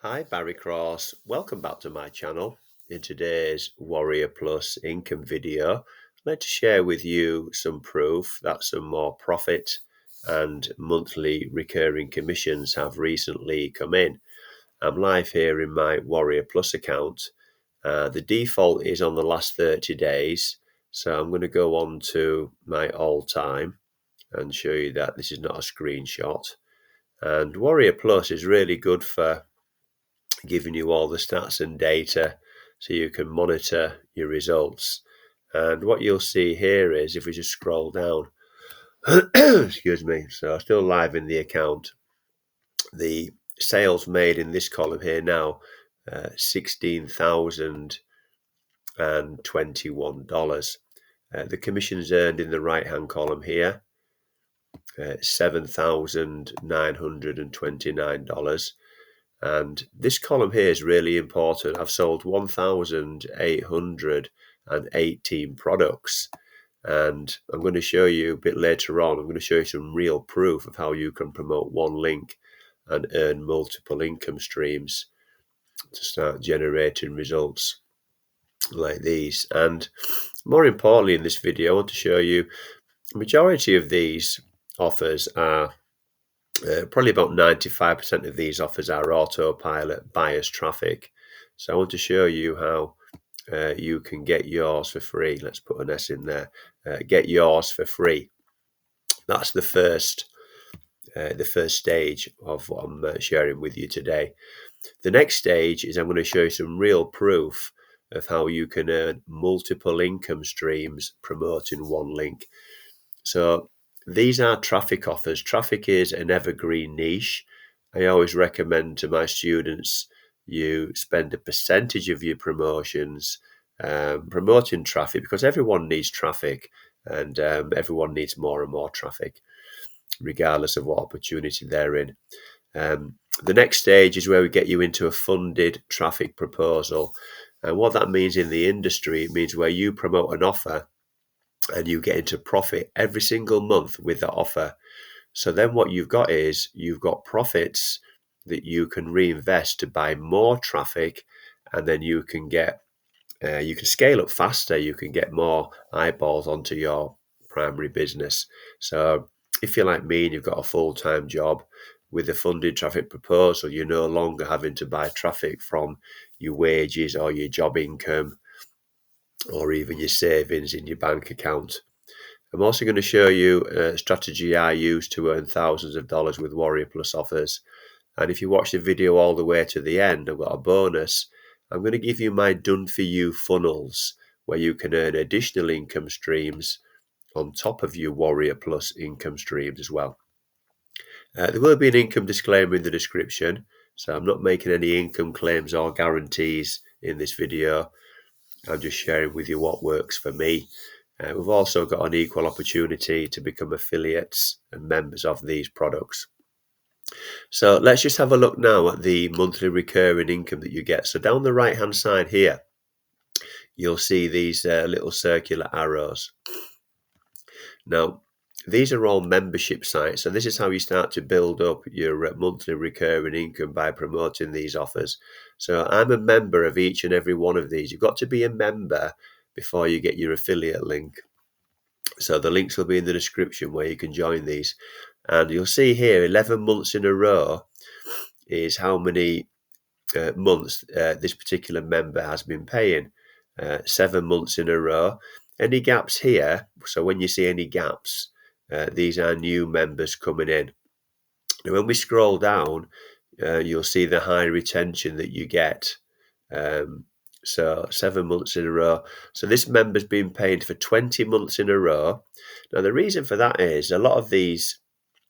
Hi, Barry Cross. Welcome back to my channel. In today's Warrior Plus income video, I'd like to share with you some proof that some more profit and monthly recurring commissions have recently come in. I'm live here in my Warrior Plus account. The default is on the last 30 days, so I'm going to go on to my all-time and show you that this is not a screenshot. And Warrior Plus is really good for giving you all the stats and data so you can monitor your results. And what you'll see here is, if we just scroll down, excuse me, so still live in the account, the sales made in this column here now, $16,021. The commissions earned in the right hand column here, $7,929. And this column here is really important. I've sold 1,818 products. And I'm going to show you a bit later on, I'm going to show you some real proof of how you can promote one link and earn multiple income streams to start generating results like these. And more importantly, in this video, I want to show you the majority of these offers are probably about 95% of these offers are autopilot bias traffic. So I want to show you how you can get yours for free. Let's put an S in there. Get yours for free. That's the first stage of what I'm sharing with you today. The next stage is I'm going to show you some real proof of how you can earn multiple income streams promoting one link. So these are traffic offers. Traffic is an evergreen niche. I always recommend to my students you spend a percentage of your promotions promoting traffic, because everyone needs traffic, and everyone needs more and more traffic, regardless of what opportunity they're in. The next stage is where we get you into a funded traffic proposal. And what that means in the industry, it means where you promote an offer and you get into profit every single month with that offer. So then what you've got is you've got profits that you can reinvest to buy more traffic, and then you can get you can scale up faster. You can get more eyeballs onto your primary business. So if you're like me and you've got a full-time job, with a funded traffic proposal, you're no longer having to buy traffic from your wages or your job income or even your savings in your bank account. I'm also going to show you a strategy I use to earn thousands of dollars with Warrior Plus offers. And if you watch the video all the way to the end, I've got a bonus. I'm going to give you my done for you funnels, where you can earn additional income streams on top of your Warrior Plus income streams as well. There will be an income disclaimer in the description, so I'm not making any income claims or guarantees in this video. I'm just sharing with you what works for me. We've also got an equal opportunity to become affiliates and members of these products. So let's just have a look now at the monthly recurring income that you get. So down the right hand side here, you'll see these little circular arrows. Now, these are all membership sites. So this is how you start to build up your monthly recurring income, by promoting these offers. So I'm a member of each and every one of these. You've got to be a member before you get your affiliate link. So the links will be in the description where you can join these. And you'll see here 11 months in a row is how many months this particular member has been paying. 7 months in a row. Any gaps here? So when you see any gaps, these are new members coming in. Now when we scroll down, you'll see the high retention that you get. So 7 months in a row. So this member's been paid for 20 months in a row. Now the reason for that is a lot of these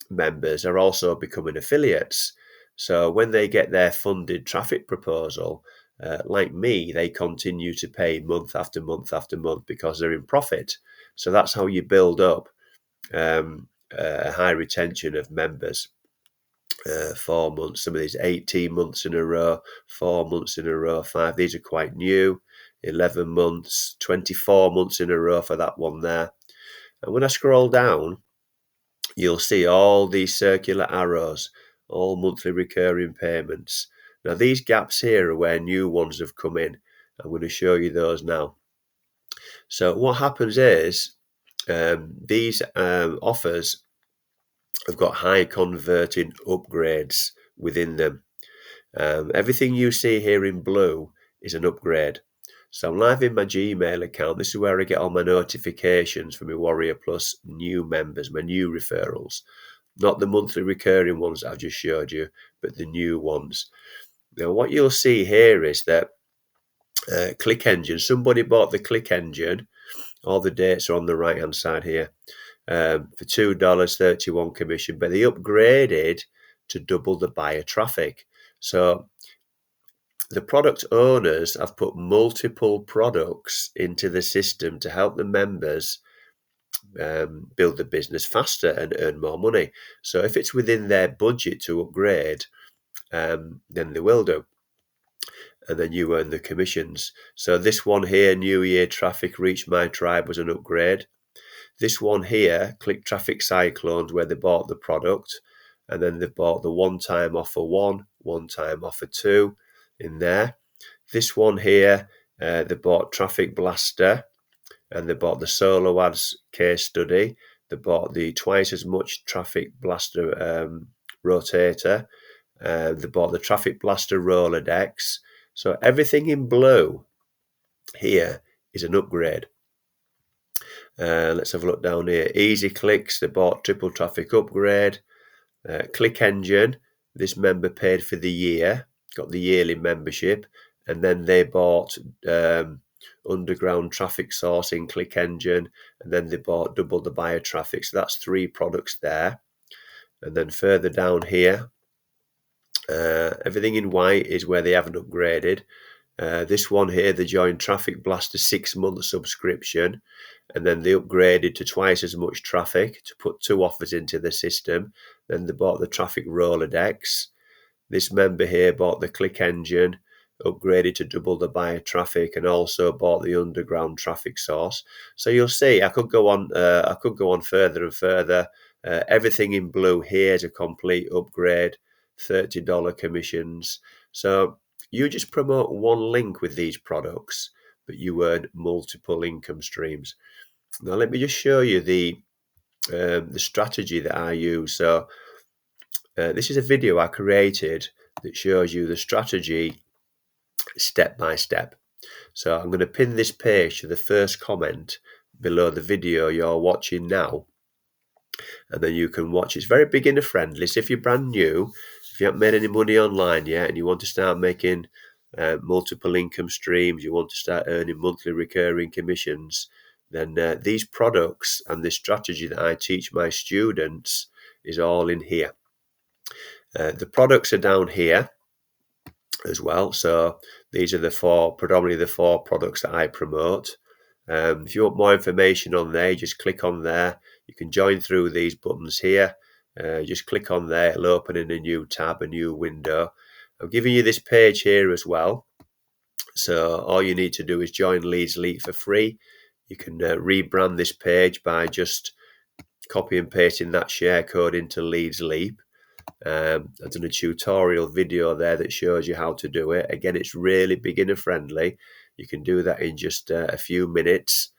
members are also becoming affiliates. So when they get their funded traffic proposal, like me, they continue to pay month after month after month because they're in profit. So that's how you build up a high retention of members. 4 months, some of these 18 months in a row, 4 months in a row, 5. These are quite new. 11 months, 24 months in a row for that one there. And when I scroll down, you'll see all these circular arrows, all monthly recurring payments. Now these gaps here are where new ones have come in. I'm going to show you those now. So what happens is these offers have got high converting upgrades within them. Everything you see here in blue is an upgrade. So I'm live in my Gmail account. This is where I get all my notifications for my Warrior Plus new members, my new referrals. Not the monthly recurring ones that I've just showed you, but the new ones. Now what you'll see here is that Click Engine, somebody bought the Click Engine. All the dates are on the right hand side here. For $2.31 commission, but they upgraded to double the buyer traffic. So the product owners have put multiple products into the system to help the members build the business faster and earn more money. So if it's within their budget to upgrade, then they will do. And then you earn the commissions. So this one here, New Year Traffic Reach My Tribe, was an upgrade. This one here, Click Traffic Cyclones, where they bought the product, and then they bought the one-time offer 1, one-time offer 2 in there. This one here, they bought Traffic Blaster, and they bought the Solo Ads case study. They bought the twice as much Traffic Blaster rotator. They bought the Traffic Blaster Rolodex. So everything in blue here is an upgrade. Let's have a look down here. Easy Clicks, they bought triple traffic upgrade. Click Engine, this member paid for the year, got the yearly membership, and then they bought underground traffic source in Click Engine, and then they bought double the buyer traffic. So that's 3 products there. And then further down here, everything in white is where they haven't upgraded. This one here, they joined Traffic Blaster 6-month subscription, and then they upgraded to twice as much traffic to put 2 offers into the system. Then they bought the Traffic Rolodex. This member here bought the Click Engine, upgraded to double the buyer traffic, and also bought the underground traffic source. So you'll see, I could go on further and further. Everything in blue here is a complete upgrade, $30 commissions. So you just promote one link with these products, but you earn multiple income streams. Now let me just show you the strategy that I use. So this is a video I created that shows you the strategy step by step. So I'm going to pin this page to the first comment below the video you're watching now, and then you can watch. It's very beginner friendly. So if you're brand new, if you haven't made any money online yet and you want to start making multiple income streams, you want to start earning monthly recurring commissions, then these products and this strategy that I teach my students is all in here. The products are down here as well. So these are predominantly the 4 products that I promote. If you want more information on there, just click on there. You can join through these buttons here. Just click on there, it'll open in a new tab, a new window. I'm giving you this page here as well. So all you need to do is join Leads Leap for free. You can rebrand this page by just copy and pasting that share code into Leads Leap. I've done a tutorial video there that shows you how to do it. Again, it's really beginner friendly. You can do that in just a few minutes.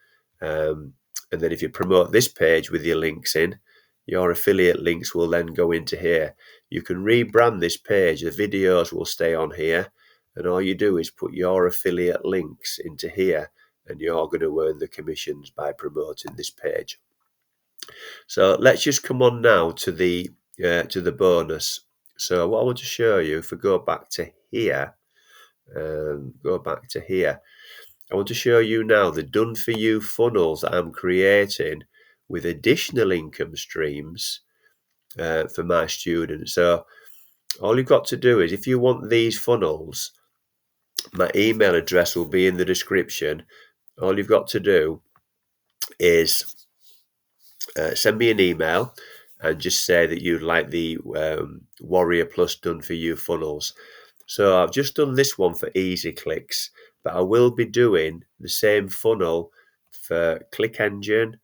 And then if you promote this page with your links in, your affiliate links will then go into here. You can rebrand this page. The videos will stay on here. And all you do is put your affiliate links into here, and you're going to earn the commissions by promoting this page. So let's just come on now to the bonus. So what I want to show you, if we go back to here, I want to show you now the done for you funnels that I'm creating with additional income streams for my students. So all you've got to do is, if you want these funnels, my email address will be in the description. All you've got to do is send me an email and just say that you'd like the Warrior Plus done for you funnels. So I've just done this one for Easy Clicks, but I will be doing the same funnel for Click Engine,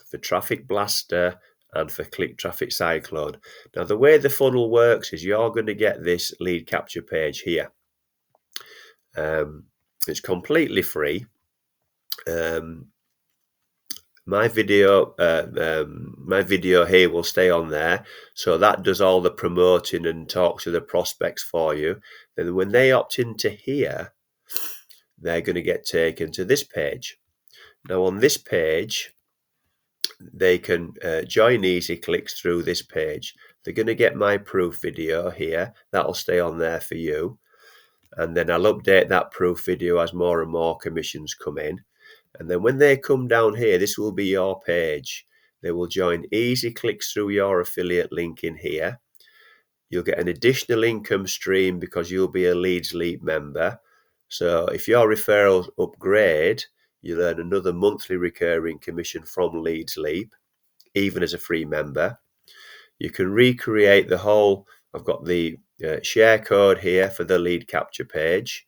for Traffic Blaster, and for Click Traffic Cyclone. Now, the way the funnel works is you're going to get this lead capture page here. It's completely free. My video here will stay on there, so that does all the promoting and talks to the prospects for you. Then when they opt into here, they're going to get taken to this page. Now on this page, they can join Easy Clicks through this page. They're going to get my proof video here. That'll stay on there for you. And then I'll update that proof video as more and more commissions come in. And then when they come down here, this will be your page. They will join Easy Clicks through your affiliate link in here. You'll get an additional income stream because you'll be a Leads Leap member. So if your referrals upgrade, you'll earn another monthly recurring commission from Leads Leap, even as a free member. You can recreate the whole. I've got the share code here for the lead capture page.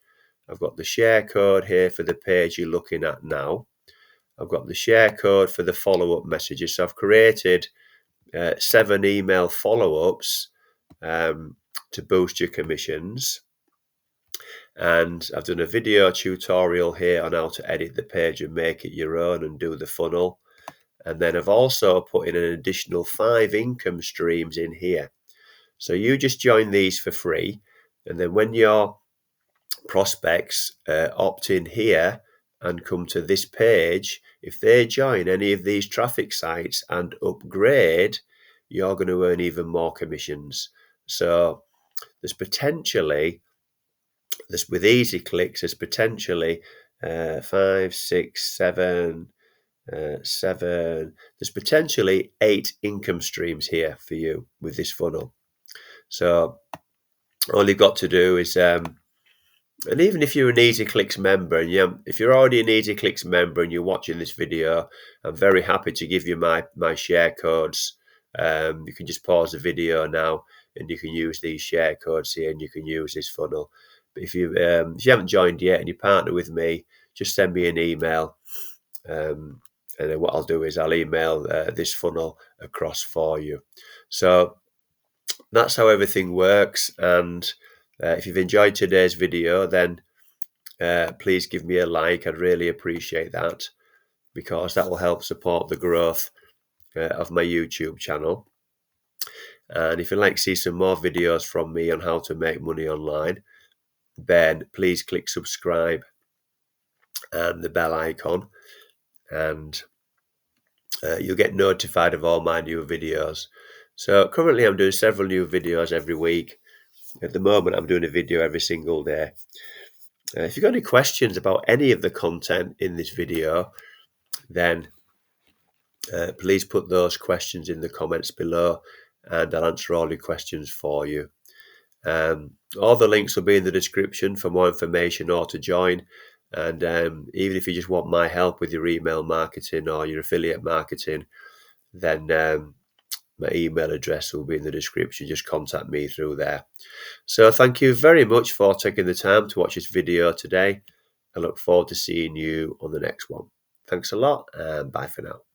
I've got the share code here for the page you're looking at now. I've got the share code for the follow-up messages. So I've created 7 email follow-ups to boost your commissions. And I've done a video tutorial here on how to edit the page and make it your own and do the funnel. And then I've also put in an additional 5 income streams in here. So you just join these for free. And then when your prospects opt in here and come to this page, if they join any of these traffic sites and upgrade, you're going to earn even more commissions. So there's potentially, with Easy Clicks, there's potentially 5, 6, 7, 7. There's potentially 8 income streams here for you with this funnel. So all you've got to do is, and even if you're an Easy Clicks member, and if you're already an Easy Clicks member and you're watching this video, I'm very happy to give you my share codes. You can just pause the video now, and you can use these share codes here, and you can use this funnel. But if you haven't joined yet and you partner with me, just send me an email. And then what I'll do is I'll email this funnel across for you. So that's how everything works. And if you've enjoyed today's video, then please give me a like. I'd really appreciate that, because that will help support the growth of my YouTube channel. And if you'd like to see some more videos from me on how to make money online, then please click subscribe and the bell icon, and you'll get notified of all my new videos. So currently I'm doing several new videos every week. At the moment I'm doing a video every single day. If you've got any questions about any of the content in this video, then please put those questions in the comments below, and I'll answer all your questions for you. All the links will be in the description for more information or to join. And even if you just want my help with your email marketing or your affiliate marketing, then my email address will be in the description. Just contact me through there. So thank you very much for taking the time to watch this video today. I look forward to seeing you on the next one. Thanks a lot, and bye for now.